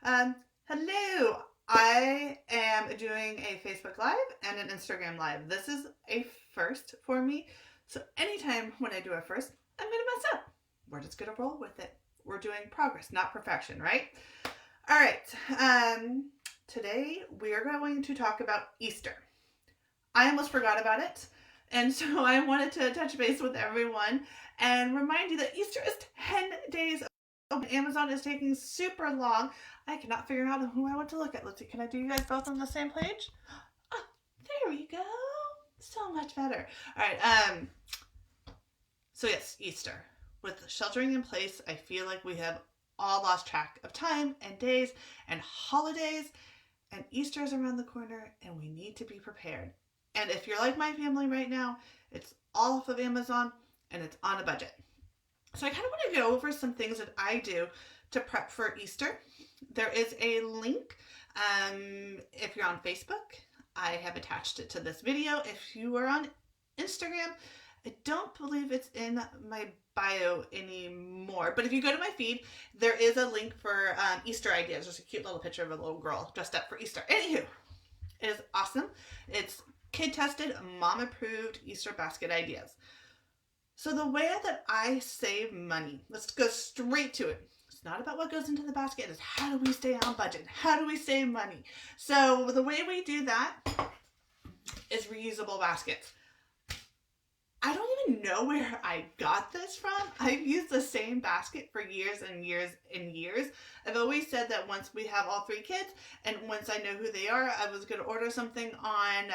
Um, Hello. I am doing a Facebook Live and an Instagram Live. This is a first for me. So anytime when I do a first, I'm going to mess up. We're just going to roll with it. We're doing progress, not perfection, right? All right. Today we are going to talk about Easter. I almost forgot about it. And so I wanted to touch base with everyone and remind you that Easter is 10 days. Amazon is taking super long. I cannot figure out who I want to look at. Let's see, can I do you guys both on the same page? Oh, there we go. So much better. All right. So yes, Easter. With sheltering in place, I feel like we have all lost track of time and days and holidays, and Easter is around the corner, and we need to be prepared. And if you're like my family right now, it's all off of Amazon and it's on a budget. So I kind of want to go over some things that I do to prep for Easter. There is a link. If you're on Facebook, I have attached it to this video. If you are on Instagram, I don't believe it's in my bio anymore. But if you go to my feed, there is a link for Easter ideas. There's a cute little picture of a little girl dressed up for Easter. Anywho, it is awesome. It's kid tested, mom approved Easter basket ideas. So the way that I save money, let's go straight to it. It's not about what goes into the basket, it's how do we stay on budget? How do we save money? So the way we do that is reusable baskets. I don't even know where I got this from. I've used the same basket for years and years and years. I've always said that once we have all three kids and once I know who they are, I was going to order something on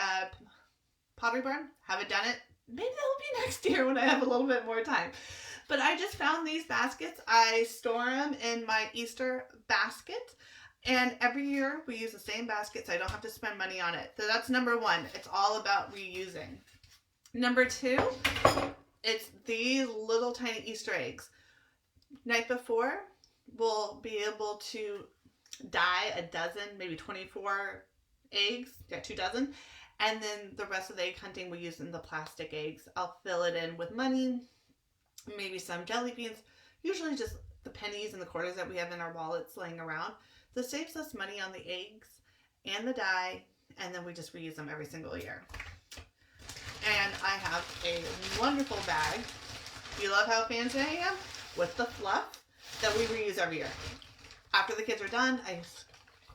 Pottery Barn. Haven't done it. Maybe that'll be next year when I have a little bit more time. But I just found these baskets. I store them in my Easter basket. And every year we use the same basket so I don't have to spend money on it. So that's number one. It's all about reusing. Number two, it's these little tiny Easter eggs. Night before, we'll be able to dye a dozen, maybe 24 eggs. Yeah, 2 dozen. And then the rest of the egg hunting we use in the plastic eggs. I'll fill it in with money, maybe some jelly beans, usually just the pennies and the quarters that we have in our wallets laying around. This saves us money on the eggs and the dye, and then we just reuse them every single year. And I have a wonderful bag. You love how fancy I am? With the fluff that we reuse every year. After the kids are done, I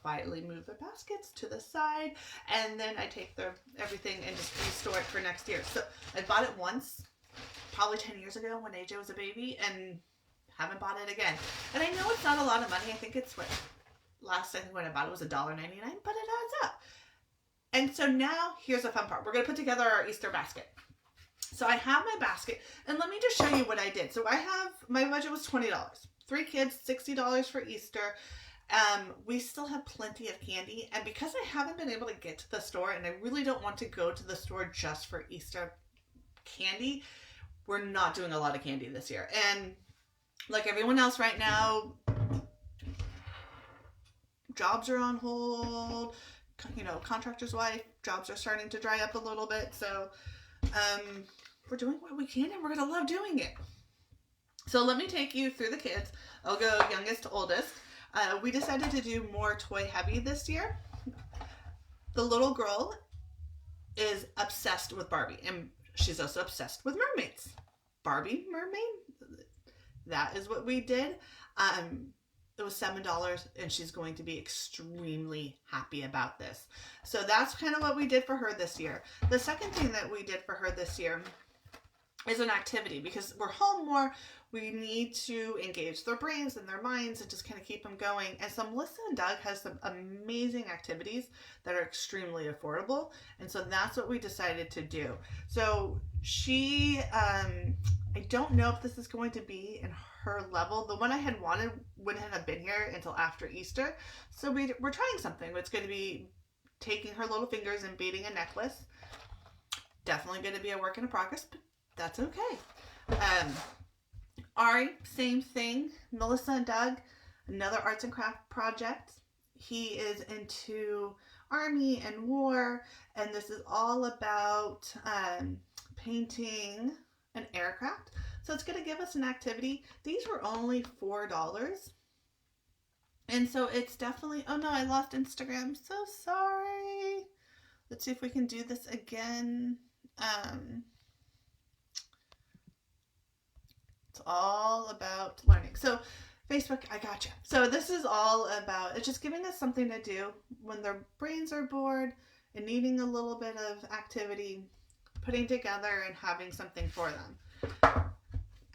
quietly move their baskets to the side, and then I take their everything and just restore it for next year. So I bought it once, probably 10 years ago when AJ was a baby, and haven't bought it again. And I know it's not a lot of money. I think it's what last I think when I bought it was $1.99, but it adds up. And so now here's the fun part. We're gonna put together our Easter basket. So I have my basket, and let me just show you what I did. So I have my budget was $20. 3 kids, $60 for Easter. We still have plenty of candy, and because I haven't been able to get to the store and I really don't want to go to the store just for Easter candy, we're not doing a lot of candy this year. And like everyone else right now, jobs are on hold, contractor's wife, jobs are starting to dry up a little bit, so we're doing what we can and we're gonna love doing it. So let me take you through the kids. I'll go youngest to oldest. We decided to do more toy heavy this year. The little girl is obsessed with Barbie, and she's also obsessed with mermaids. Barbie mermaid? That is what we did. It was $7, and she's going to be extremely happy about this. So that's kind of what we did for her this year. The second thing that we did for her this year is an activity, because we're home more. We need to engage their brains and their minds and just kind of keep them going. And so Melissa and Doug has some amazing activities that are extremely affordable. And so that's what we decided to do. So she, I don't know if this is going to be in her level. The one I had wanted wouldn't have been here until after Easter. So we're trying something. It's going to be taking her little fingers and beading a necklace. Definitely going to be a work in progress, but that's okay. Ari, same thing. Melissa and Doug, another arts and craft project. He is into army and war, and this is all about painting an aircraft. So it's going to give us an activity. These were only $4. And so it's definitely, oh no, I lost Instagram. So sorry. Let's see if we can do this again. It's all about learning. So Facebook, I gotcha. So this is all about, it's just giving us something to do when their brains are bored and needing a little bit of activity, putting together and having something for them.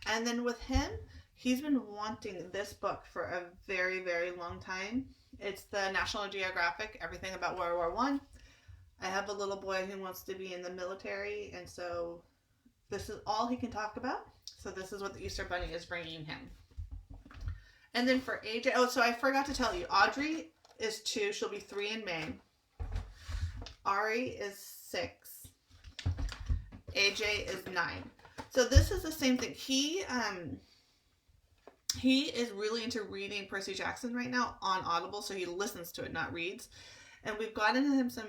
And then with him, he's been wanting this book for a very, very long time. It's the National Geographic, Everything About World War One. I have a little boy who wants to be in the military, and so this is all he can talk about. So this is what the Easter Bunny is bringing him. And then for AJ, oh, so I forgot to tell you, Audrey is 2. She'll be 3 in May. Ari is 6. AJ is 9. So this is the same thing. He is really into reading Percy Jackson right now on Audible, so he listens to it, not reads. And we've gotten him some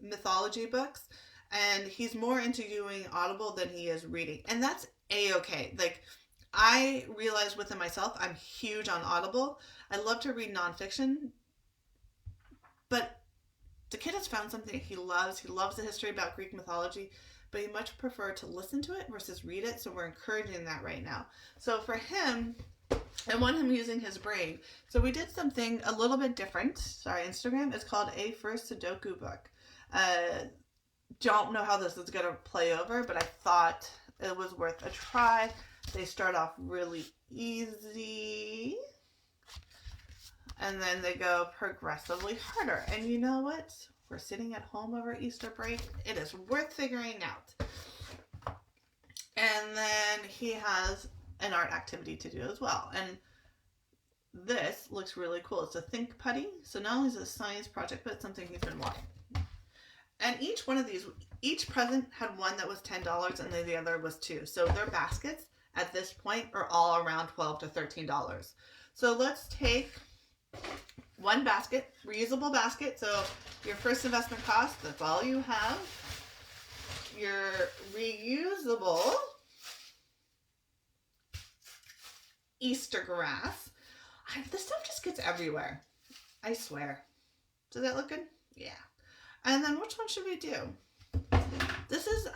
mythology books, and he's more into doing Audible than he is reading. And that's A-okay. Like, I realized within myself, I'm huge on Audible. I love to read nonfiction, but the kid has found something he loves. He loves the history about Greek mythology, but he much prefer to listen to it versus read it. So we're encouraging that right now. So for him, I want him using his brain. So we did something a little bit different. Sorry, Instagram. It's called A First Sudoku Book. Don't know how this is going to play over, but I thought it was worth a try. They start off really easy, and then they go progressively harder. And you know what? We're sitting at home over Easter break. It is worth figuring out. And then he has an art activity to do as well. And this looks really cool. It's a Think Putty. So not only is it a science project, but it's something he's been wanting. And each one of these, each present had one that was $10 and then the other was $2. So their baskets at this point are all around $12 to $13. So let's take one basket, reusable basket. So your first investment cost, that's all you have. Your reusable Easter grass. This stuff just gets everywhere. I swear. Does that look good? Yeah. And then which one should we do? This is,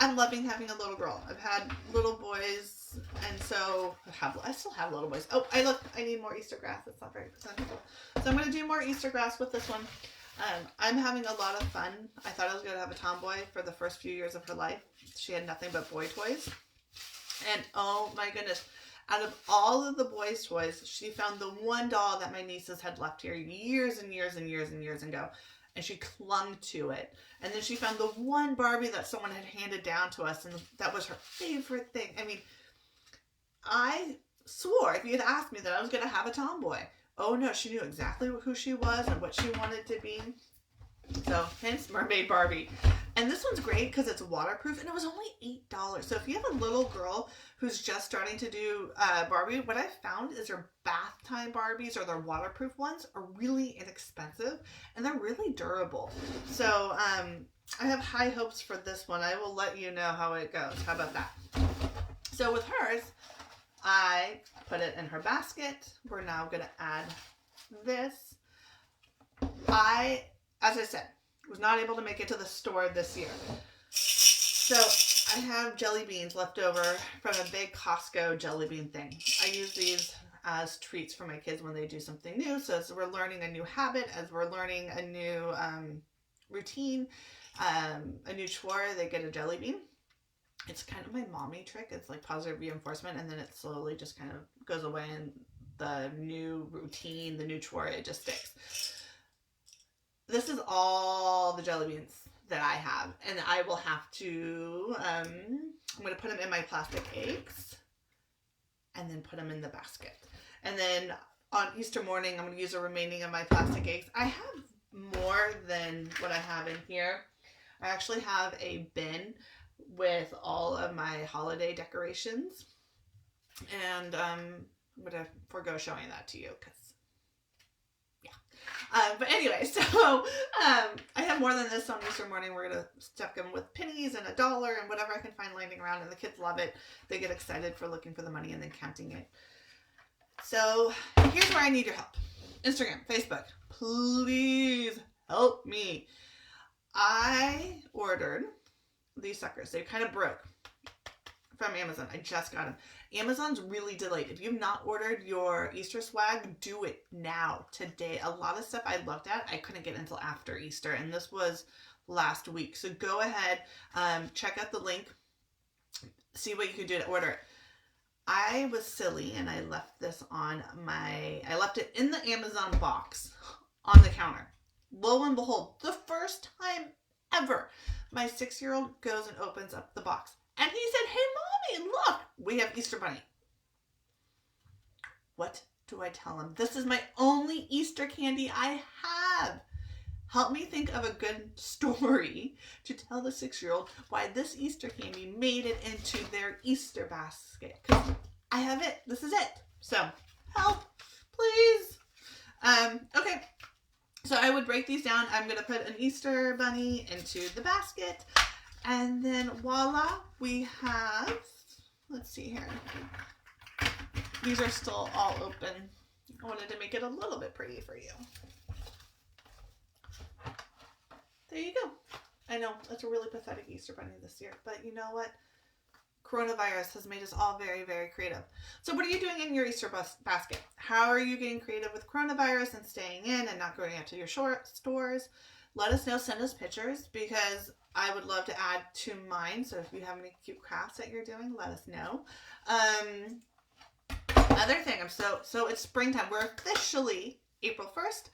I'm loving having a little girl. I've had little boys, and so I still have little boys. Oh, I need more Easter grass. It's not very presentable. So I'm going to do more Easter grass with this one. I'm having a lot of fun. I thought I was going to have a tomboy for the first few years of her life. She had nothing but boy toys. And oh my goodness, out of all of the boys' toys, she found the one doll that my nieces had left here years and years and years and years ago. And she clung to it. And then she found the one Barbie that someone had handed down to us, and that was her favorite thing. I mean, I swore if you had asked me that I was going to have a tomboy. Oh no, she knew exactly who she was and what she wanted to be. So, hence Mermaid Barbie. And this one's great because it's waterproof, and it was only $8. So if you have a little girl who's just starting to do Barbie, what I've found is their bath time Barbies or their waterproof ones are really inexpensive, and they're really durable. So I have high hopes for this one. I will let you know how it goes. How about that? So with hers, I put it in her basket. We're now going to add this. As I said, was not able to make it to the store this year. So I have jelly beans left over from a big Costco jelly bean thing. I use these as treats for my kids when they do something new. So as we're learning a new habit, as we're learning a new routine, a new chore, they get a jelly bean. It's kind of my mommy trick. It's like positive reinforcement, and then it slowly just kind of goes away, and the new routine, the new chore, it just sticks. This is all the jelly beans that I have, and I will have to, I'm going to put them in my plastic eggs and then put them in the basket. And then on Easter morning, I'm going to use the remaining of my plastic eggs. I have more than what I have in here. I actually have a bin with all of my holiday decorations, and I'm going to forego showing that to you because but anyway, so I have more than this on Easter morning. We're going to stuff them with pennies and $1 and whatever I can find laying around, and the kids love it. They get excited for looking for the money and then counting it. So here's where I need your help. Instagram, Facebook, please help me. I ordered these suckers. They kind of broke from Amazon. I just got them. Amazon's really delayed. If you've not ordered your Easter swag, do it now, today. A lot of stuff I looked at, I couldn't get until after Easter, and this was last week. So go ahead, check out the link, see what you can do to order it. I was silly and I left this I left it in the Amazon box on the counter. Lo and behold, the first time ever, my 6-year-old goes and opens up the box. And he said, "Hey, Mommy, look, we have Easter Bunny." What do I tell him? This is my only Easter candy I have. Help me think of a good story to tell the 6-year-old why this Easter candy made it into their Easter basket. Because I have it. This is it. So, help, please. Okay. So I would break these down. I'm going to put an Easter bunny into the basket. And then voila, we have, let's see here. These are still all open. I wanted to make it a little bit pretty for you. There you go. I know, it's a really pathetic Easter bunny this year, but you know what? Coronavirus has made us all very, very creative. So what are you doing in your Easter basket? How are you getting creative with coronavirus and staying in and not going out to your stores? Let us know. Send us pictures because I would love to add to mine. So if you have any cute crafts that you're doing, let us know. Other thing, so it's springtime. We're officially April 1st.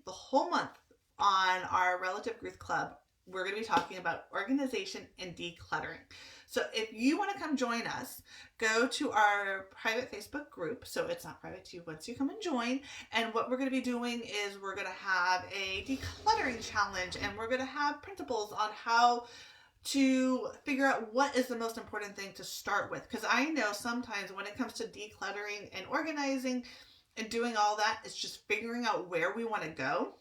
The whole month on our Relative Growth Club, we're going to be talking about organization and decluttering. So if you want to come join us, go to our private Facebook group. So it's not private to you once you come and join. And what we're going to be doing is we're going to have a decluttering challenge, and we're going to have principles on how to figure out what is the most important thing to start with. Because I know sometimes when it comes to decluttering and organizing and doing all that, it's just figuring out where we want to go.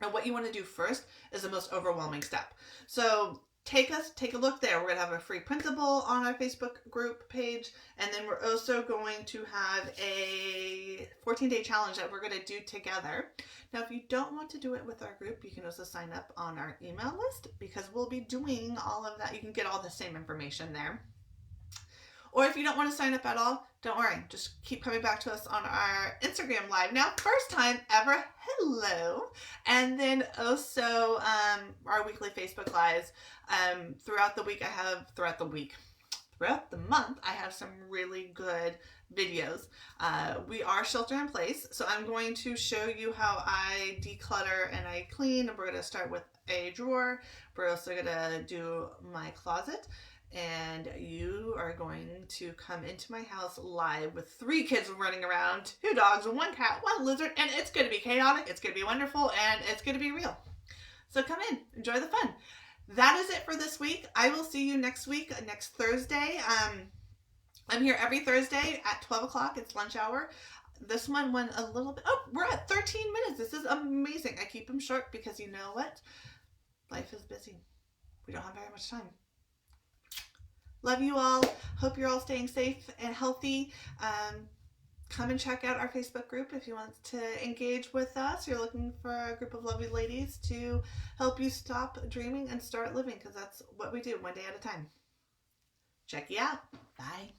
And what you want to do first is the most overwhelming step. So take a look there. We're going to have a free printable on our Facebook group page. And then we're also going to have a 14-day challenge that we're going to do together. Now, if you don't want to do it with our group, you can also sign up on our email list because we'll be doing all of that. You can get all the same information there. Or if you don't want to sign up at all, don't worry. Just keep coming back to us on our Instagram Live. Now, first time ever, hello. And then also our weekly Facebook Lives. Throughout the month, I have some really good videos. We are shelter in place, so I'm going to show you how I declutter and I clean. We're going to start with a drawer. We're also going to do my closet. And you are going to come into my house live with 3 kids running around, 2 dogs, 1 cat, 1 lizard, and it's going to be chaotic, it's going to be wonderful, and it's going to be real. So come in, enjoy the fun. That is it for this week. I will see you next week, next Thursday. I'm here every Thursday at 12 o'clock. It's lunch hour. This one went a little bit, we're at 13 minutes. This is amazing. I keep them short because you know what? Life is busy. We don't have very much time. Love you all. Hope you're all staying safe and healthy. Come and check out our Facebook group if you want to engage with us. You're looking for a group of lovely ladies to help you stop dreaming and start living, because that's what we do, one day at a time. Check you out. Bye.